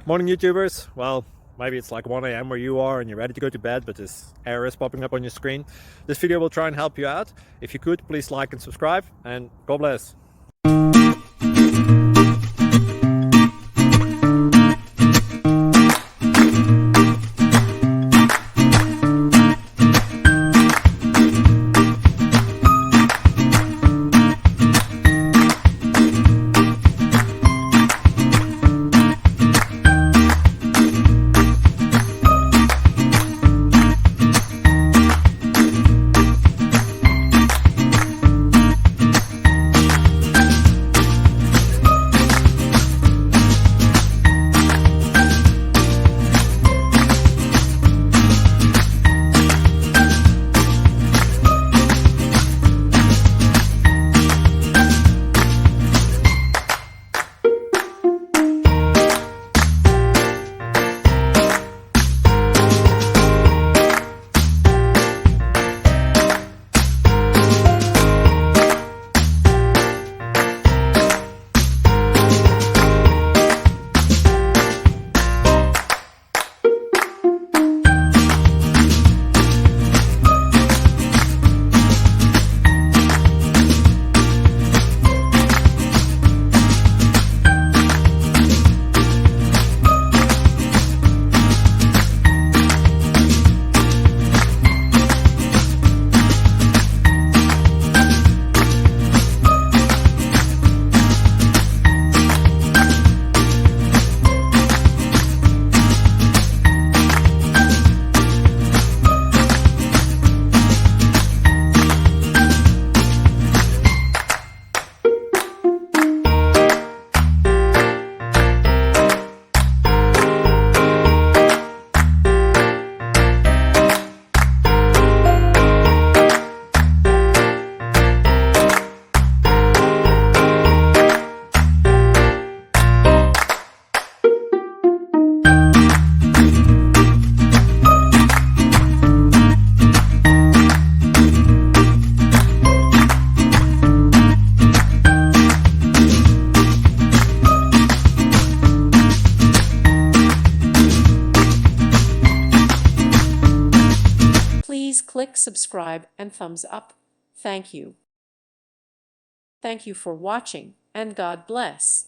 Morning YouTubers. Well, maybe it's like 1 a.m. where you are and you're ready to go to bed, but this error is popping up on your screen. This video will try and help you out. If you could, please like and subscribe, and God bless. Please click subscribe and thumbs up. Thank you. Thank you for watching, and God bless.